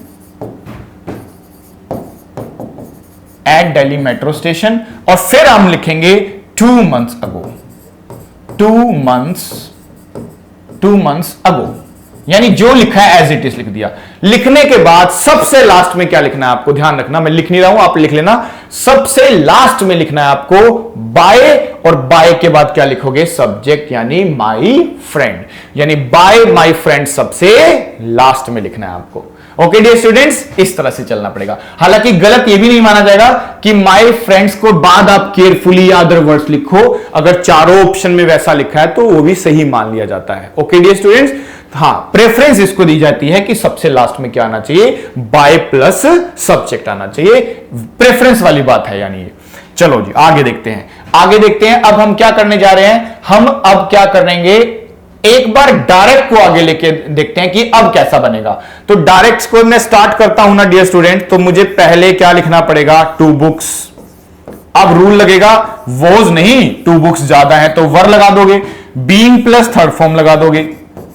at Delhi metro station, और फिर हम लिखेंगे 2 मंथ्स अगो, 2 मंथ्स अगो, यानी जो लिखा है एज इट इज लिख दिया। लिखने के बाद सबसे लास्ट में क्या लिखना है आपको, ध्यान रखना, मैं लिख नहीं रहा हूं, आप लिख लेना। सबसे लास्ट में लिखना है आपको बाय, और बाय के बाद क्या लिखोगे, सब्जेक्ट यानी माय फ्रेंड, यानी बाय माय फ्रेंड सबसे लास्ट में लिखना है आपको। ओके डियर स्टूडेंट्स, इस तरह से चलना पड़ेगा। हालांकि गलत यह भी नहीं माना जाएगा कि माय फ्रेंड्स को बाद आप केयरफुली या अदर वर्ड्स लिखो, अगर चारों ऑप्शन में वैसा लिखा है तो वो भी सही मान लिया जाता है। ओके डियर स्टूडेंट्स, हाँ, प्रेफरेंस इसको दी जाती है कि सबसे लास्ट में क्या आना चाहिए, बाय प्लस सब्जेक्ट आना चाहिए, प्रेफरेंस वाली बात है यानी ये। चलो जी आगे देखते हैं, आगे देखते हैं। अब हम क्या करने जा रहे हैं, हम अब क्या करेंगे, एक बार डायरेक्ट को आगे लेके देखते हैं कि अब कैसा बनेगा। तो डायरेक्ट को मैं स्टार्ट करता हूं ना डियर स्टूडेंट, तो मुझे पहले क्या लिखना पड़ेगा, 2 बुक्स। अब रूल लगेगा, वोज नहीं, 2 बुक्स ज्यादा है तो वर लगा दोगे, बीइंग प्लस थर्ड फॉर्म लगा दोगे,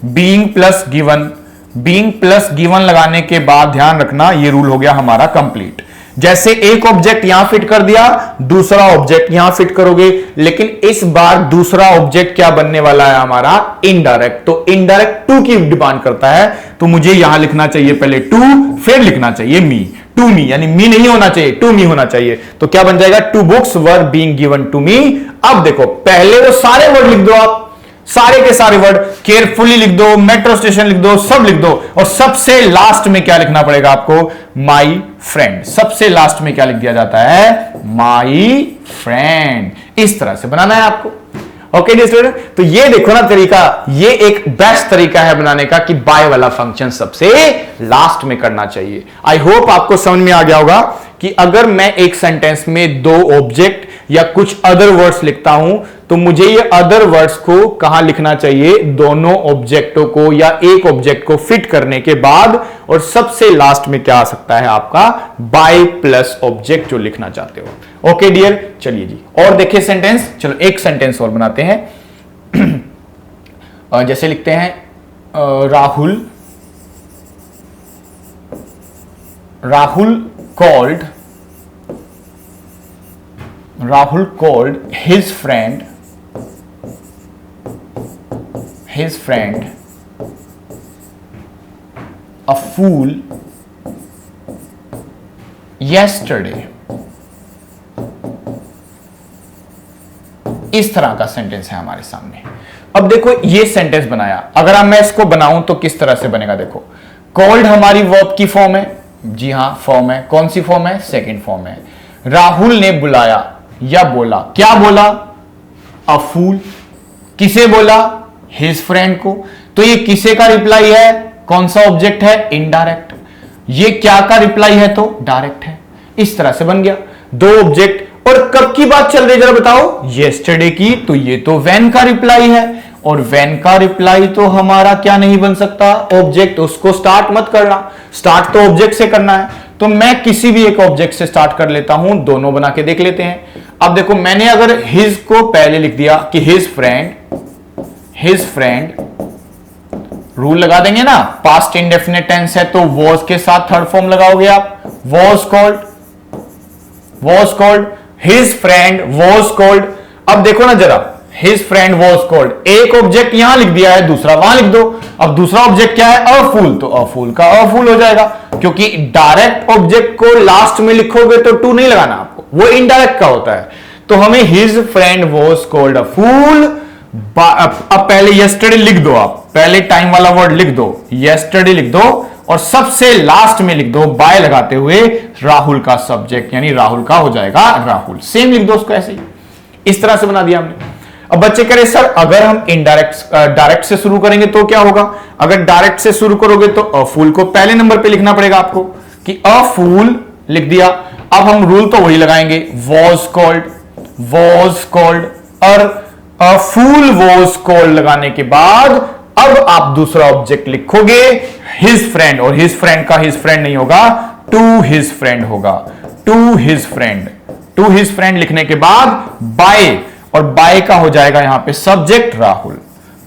being plus given. Being plus given लगाने के बाद ध्यान रखना, ये रूल हो गया हमारा कंप्लीट। जैसे एक ऑब्जेक्ट यहां फिट कर दिया, दूसरा ऑब्जेक्ट यहां फिट करोगे, लेकिन इस बार दूसरा ऑब्जेक्ट क्या बनने वाला है हमारा, इनडायरेक्ट। तो इनडायरेक्ट 2 की डिमांड करता है, तो मुझे यहां लिखना चाहिए पहले 2, फिर लिखना चाहिए मी, टू मी, यानी मी नहीं होना चाहिए, टू मी होना चाहिए। तो क्या बन जाएगा, 2 books were being given to me. अब देखो पहले वो सारे वर्ड लिख दो, आप सारे के सारे वर्ड केयरफुली लिख दो, मेट्रो स्टेशन लिख दो, सब लिख दो, और सबसे लास्ट में क्या लिखना पड़ेगा आपको, माय फ्रेंड। सबसे लास्ट में क्या लिख दिया जाता है, माय फ्रेंड। इस तरह से बनाना है आपको। ओके डियर स्टूडेंट, तो ये देखो ना तरीका, ये एक बेस्ट तरीका है बनाने का कि बाय वाला फंक्शन सबसे लास्ट में करना चाहिए। आई होप आपको समझ में आ गया होगा कि अगर मैं एक सेंटेंस में 2 ऑब्जेक्ट या कुछ अदर वर्ड्स लिखता हूं, तो मुझे ये अदर वर्ड्स को कहां लिखना चाहिए, दोनों ऑब्जेक्टों को या एक ऑब्जेक्ट को फिट करने के बाद, और सबसे लास्ट में क्या आ सकता है आपका, बाय प्लस ऑब्जेक्ट जो लिखना चाहते हो। ओके डियर, चलिए जी और देखिए सेंटेंस। चलो एक सेंटेंस और बनाते हैं। जैसे लिखते हैं, Rahul called his friend a fool yesterday। इस तरह का सेंटेंस है हमारे सामने। अब देखो ये सेंटेंस बनाया, अगर मैं इसको बनाऊं तो किस तरह से बनेगा, देखो कॉल्ड हमारी वर्ब की फॉर्म है, जी हां फॉर्म है, कौन सी फॉर्म है, सेकंड फॉर्म है। राहुल ने बुलाया या बोला, क्या बोला, अ फूल। किसे बोला, हिज फ्रेंड को। तो ये किसे का रिप्लाई है, कौन सा ऑब्जेक्ट है, इनडायरेक्ट। ये क्या का रिप्लाई है, तो डायरेक्ट है। इस तरह से बन गया 2 ऑब्जेक्ट। और कब की बात चल रही है जरा बताओ, यस्टरडे की। तो ये तो व्हेन का रिप्लाई है, और व्हेन का रिप्लाई तो हमारा क्या नहीं बन सकता, ऑब्जेक्ट। उसको स्टार्ट मत करना, स्टार्ट तो ऑब्जेक्ट से करना है। तो तो मैं किसी भी एक ऑब्जेक्ट से स्टार्ट कर लेता हूं, दोनों बना के देख लेते हैं। अब देखो मैंने अगर हिज को पहले लिख दिया कि हिज फ्रेंड, रूल लगा देंगे ना, पास्ट इंडेफिनिट टेंस है तो वॉज के साथ थर्ड फॉर्म लगाओगे आप, was called, his friend was called. अब देखो ना जरा, हिज फ्रेंड वॉज कॉल्ड, एक ऑब्जेक्ट यहां लिख दिया है, दूसरा वहां लिख दो। अब दूसरा ऑब्जेक्ट क्या है, अ फूल, तो अ फूल का अ फूल हो जाएगा, क्योंकि डायरेक्ट ऑब्जेक्ट को लास्ट में लिखोगे तो टू नहीं लगाना आपको, वो इनडायरेक्ट का होता है। तो हमें his friend was called a fool. अब पहले यस्टरडे लिख दो, आप पहले टाइम वाला वर्ड लिख दो, यस्टरडे लिख दो, और सबसे लास्ट में लिख दो बाय लगाते हुए राहुल का सब्जेक्ट, यानी राहुल का हो जाएगा राहुल। सेम लिख दो उसको, ऐसे ही इस तरह से बना दिया हमने। अब बच्चे कह रहे सर अगर हम डायरेक्ट से शुरू करेंगे तो क्या होगा? अगर डायरेक्ट से शुरू करोगे तो अ फूल को पहले नंबर पे लिखना पड़ेगा आपको, कि अ फूल लिख दिया। अब हम रूल तो वही लगाएंगे, वॉज कॉल्ड, और अ फूल वॉज कॉल्ड लगाने के बाद अब आप दूसरा ऑब्जेक्ट लिखोगे हिज फ्रेंड, और हिज फ्रेंड का हिज फ्रेंड नहीं होगा, टू हिज फ्रेंड होगा, टू हिज फ्रेंड लिखने के बाद बाय, और बाय का हो जाएगा यहां पे सब्जेक्ट राहुल।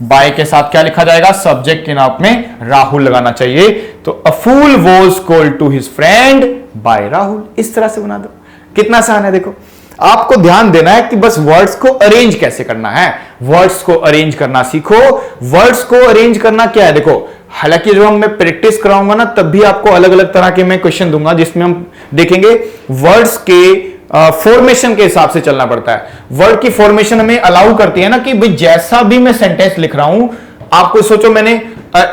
बाय के साथ क्या लिखा जाएगा? सब्जेक्ट के नाम में राहुल लगाना चाहिए। तो a fool was called to his friend by Rahul. इस तरह से बना दो, कितना आसान है। देखो आपको ध्यान देना है कि बस वर्ड्स को अरेंज कैसे करना है, वर्ड्स को अरेंज करना सीखो। वर्ड्स को अरेंज करना क्या है, देखो हालांकि जब मैं प्रैक्टिस कराऊंगा ना तब भी आपको अलग अलग तरह के मैं क्वेश्चन दूंगा, जिसमें हम देखेंगे वर्ड्स के फॉर्मेशन के हिसाब से चलना पड़ता है। वर्ड की फॉर्मेशन हमें अलाउ करती है ना कि भाई जैसा भी मैं सेंटेंस लिख रहा हूं, आपको सोचो मैंने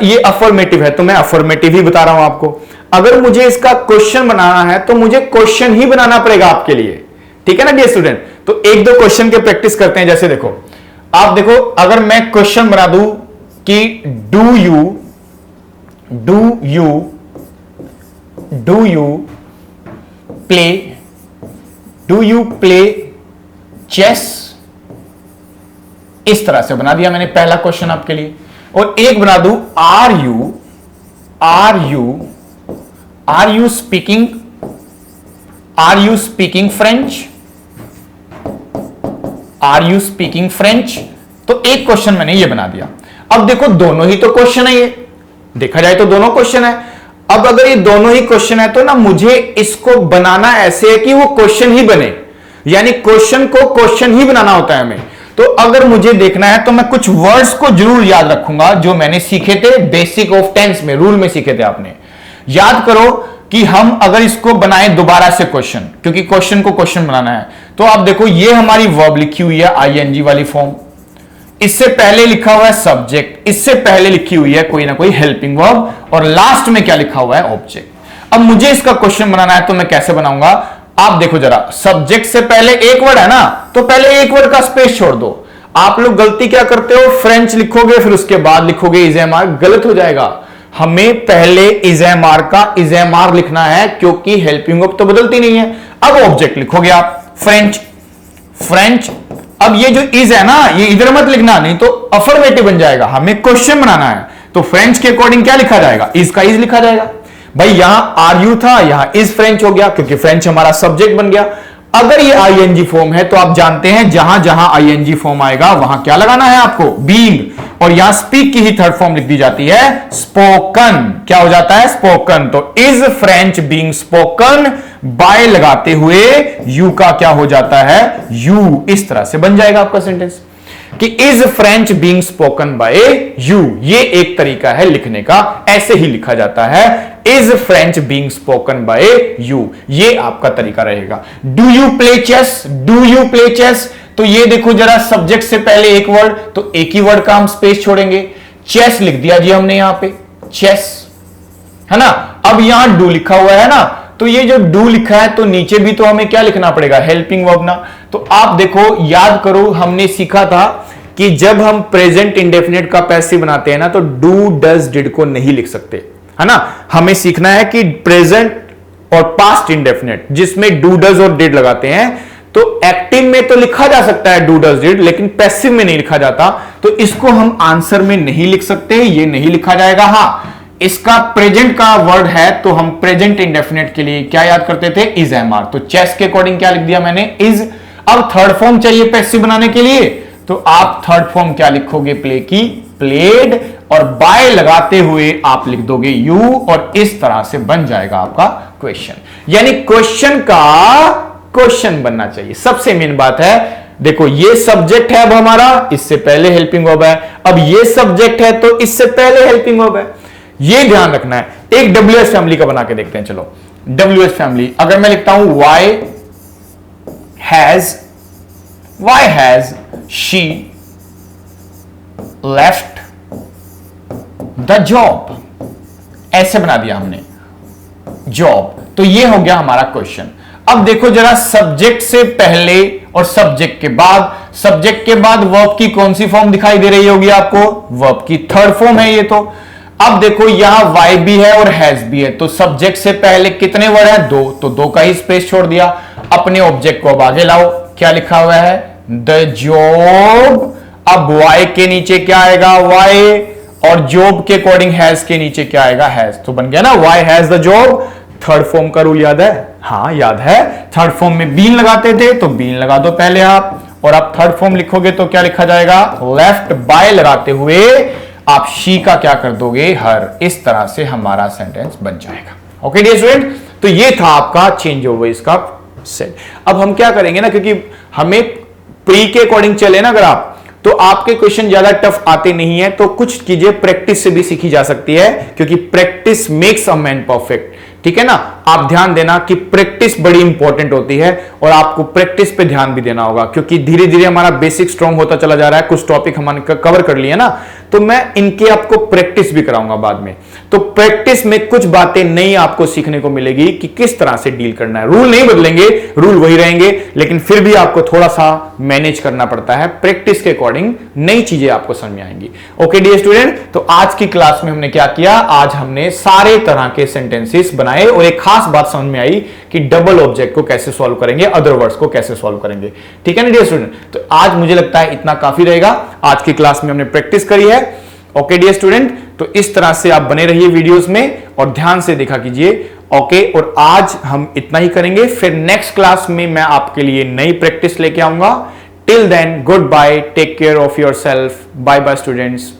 ये अफर्मेटिव है तो मैं अफर्मेटिव ही बता रहा हूं आपको। अगर मुझे इसका क्वेश्चन बनाना है तो मुझे क्वेश्चन ही बनाना पड़ेगा आपके लिए, ठीक है ना डियर स्टूडेंट। तो एक दो क्वेश्चन के प्रैक्टिस करते हैं। जैसे देखो, आप देखो अगर मैं क्वेश्चन बना दूं कि डू यू प्ले चेस, इस तरह से बना दिया मैंने पहला क्वेश्चन आपके लिए। और एक बना दूं आर यू स्पीकिंग फ्रेंच, तो एक क्वेश्चन मैंने ये बना दिया। अब देखो दोनों ही तो क्वेश्चन है, ये देखा जाए तो दोनों क्वेश्चन है। अब अगर ये दोनों ही क्वेश्चन है तो ना मुझे इसको बनाना ऐसे है कि वो क्वेश्चन ही बने, यानी क्वेश्चन को क्वेश्चन ही बनाना होता है हमें। तो अगर मुझे देखना है तो मैं कुछ वर्ड्स को जरूर याद रखूंगा जो मैंने सीखे थे बेसिक ऑफ टेंस में, रूल में सीखे थे आपने। याद करो कि हम अगर इसको बनाएं दोबारा से क्वेश्चन, क्योंकि क्वेश्चन को क्वेश्चन बनाना है, तो आप देखो ये हमारी वर्ब लिखी हुई है आईएनजी वाली फॉर्म, इससे पहले लिखा हुआ है सब्जेक्ट, इससे पहले लिखी हुई है कोई ना कोई हेल्पिंग वर्ब, और लास्ट में क्या लिखा हुआ है? ऑब्जेक्ट। अब मुझे इसका क्वेश्चन बनाना है तो मैं कैसे बनाऊंगा? आप देखो जरा, सब्जेक्ट से पहले एक वर्ड है ना, तो पहले एक वर्ड का स्पेस छोड़ दो। आप लोग गलती क्या करते हो, फ्रेंच लिखोगे फिर उसके बाद लिखोगे इज़ेमार, गलत हो जाएगा। हमें पहले इज़ेमार का इज़ेमार लिखना है, क्योंकि हेल्पिंग वर्ब तो बदलती नहीं है। अब ऑब्जेक्ट लिखोगे आप फ्रेंच। अब ये जो इज है ना, ये इधर मत लिखना, नहीं तो अफर्मेटिव बन जाएगा। हमें क्वेश्चन बनाना है तो फ्रेंच के अकॉर्डिंग क्या लिखा जाएगा? इज का इज लिखा जाएगा। भाई यहां आर यू था, यहां इज फ्रेंच हो गया, क्योंकि फ्रेंच हमारा सब्जेक्ट बन गया। अगर ये आईएनजी फॉर्म है तो आप जानते हैं जहां जहां आईएनजी फॉर्म आएगा वहां क्या लगाना है आपको? बीइंग। और यहां स्पीक की ही थर्ड फॉर्म लिख दी जाती है स्पोकन। क्या हो जाता है? स्पोकन। तो is French being spoken, by लगाते हुए यू का क्या हो जाता है? यू। इस तरह से बन जाएगा आपका सेंटेंस कि is French being spoken bye you. ये एक तरीका है लिखने का, ऐसे ही लिखा जाता है, is French being spoken bye you. ये आपका तरीका रहेगा। डू यू प्ले चेस, तो ये देखो जरा, सब्जेक्ट से पहले एक वर्ड, तो एक ही वर्ड का हम स्पेस छोड़ेंगे। चेस लिख दिया जी हमने यहां पे, चेस है ना। अब यहां डू लिखा हुआ है ना, तो ये जो डू लिखा है तो नीचे भी तो हमें क्या लिखना पड़ेगा? हेल्पिंग वर्ब ना। तो आप देखो, याद करो, हमने सीखा था कि जब हम प्रेजेंट इंडेफिनिट का पैसिव बनाते हैं ना तो डू डज डिड को नहीं लिख सकते, है ना। हमें सीखना है कि प्रेजेंट और पास्ट इंडेफिनिट जिसमें डू डज और डिड लगाते हैं, तो एक्टिव में तो लिखा जा सकता है डू डज डिड, लेकिन पैसिव में नहीं लिखा जाता। तो इसको हम आंसर में नहीं लिख सकते, ये नहीं लिखा जाएगा। हां, इसका प्रेजेंट का वर्ड है तो हम प्रेजेंट इंडेफिनिट के लिए क्या याद करते थे, इज एमआर। तो चेस के अकॉर्डिंग क्या लिख दिया मैंने, इज। अब थर्ड फॉर्म चाहिए पैसिव बनाने के लिए, तो आप थर्ड फॉर्म क्या लिखोगे, प्ले की प्लेड, और बाय लगाते हुए आप लिख दोगे यू, और इस तरह से बन जाएगा आपका क्वेश्चन। यानी क्वेश्चन का क्वेश्चन बनना चाहिए। सबसे मेन बात है, देखो ये सब्जेक्ट है अब हमारा, इससे पहले हेल्पिंग वर्ब है, अब ये सब्जेक्ट है तो इससे पहले हेल्पिंग वर्ब है, ये ध्यान रखना है। एक डब्ल्यूएस फैमिली का बना के देखते हैं, चलो डब्ल्यूएस फैमिली। अगर मैं लिखता हूं why has she left the job, ऐसे बना दिया हमने जॉब, तो ये हो गया हमारा क्वेश्चन। अब देखो जरा, सब्जेक्ट से पहले और सब्जेक्ट के बाद वर्ब की कौन सी फॉर्म दिखाई दे रही होगी आपको, वर्ब की थर्ड फॉर्म है ये। तो अब देखो यहां वाई भी है और हैज भी है, तो सब्जेक्ट से पहले कितने वर्ड है, दो, तो दो का ही स्पेस छोड़ दिया। अपने ऑब्जेक्ट को अब आगे लाओ, क्या लिखा हुआ है, द जॉब। अब वाई के नीचे क्या आएगा, वाई, और जॉब के अकॉर्डिंग हैज के नीचे क्या आएगा, हैज। तो बन गया ना, why has the job. Third form का रूल याद है, हाँ याद है, थर्ड फॉर्म में बीन लगाते थे तो बीन लगा दो पहले आप, और आप थर्ड फॉर्म लिखोगे तो क्या लिखा जाएगा, लेफ्ट बाय लगाते हुए आप शी का क्या कर दोगे, हर। इस तरह से हमारा सेंटेंस बन जाएगा। ओके डियर स्टूडेंट, तो ये था आपका चेंज ओवर इसका सेट। अब हम क्या करेंगे ना, क्योंकि हमें प्री के अकॉर्डिंग चले ना अगर आप, तो आपके क्वेश्चन ज्यादा टफ आते नहीं है, तो कुछ चीजें प्रैक्टिस से भी सीखी जा सकती है, क्योंकि practice makes a man perfect. ठीक है ना, आप ध्यान देना कि प्रैक्टिस बड़ी इंपॉर्टेंट होती है, और आपको प्रैक्टिस पे ध्यान भी देना होगा, क्योंकि धीरे धीरे हमारा बेसिक स्ट्रांग होता चला जा रहा है। कुछ टॉपिक हमने कवर कर लिए ना, तो मैं इनके आपको प्रैक्टिस भी कराऊंगा बाद में। तो प्रैक्टिस में कुछ बातें नई आपको सीखने को मिलेगी कि किस तरह से डील करना है। रूल नहीं बदलेंगे, रूल वही रहेंगे, लेकिन फिर भी आपको थोड़ा सा मैनेज करना पड़ता है। प्रैक्टिस के अकॉर्डिंग नई चीजें आपको समझ में आएंगी। ओके डियर स्टूडेंट, तो आज की क्लास में हमने क्या किया, आज हमने सारे तरह के सेंटेंसेस बनाए, और एक खास बात समझ में आई कि डबल ऑब्जेक्ट को कैसे सॉल्व करेंगे, अदर वर्ड्स को कैसे सॉल्व करेंगे। ठीक है ना डियर स्टूडेंट, तो आज मुझे लगता है इतना काफी रहेगा। आज की क्लास में हमने प्रैक्टिस करी है। ओके डियर स्टूडेंट, तो इस तरह से आप बने रहिए वीडियोस में और ध्यान से देखा कीजिए। ओके, और आज हम इतना ही करेंगे, फिर नेक्स्ट क्लास में मैं आपके लिए नई प्रैक्टिस लेके आऊंगा। Till then, good bye, take care of yourself, bye bye students.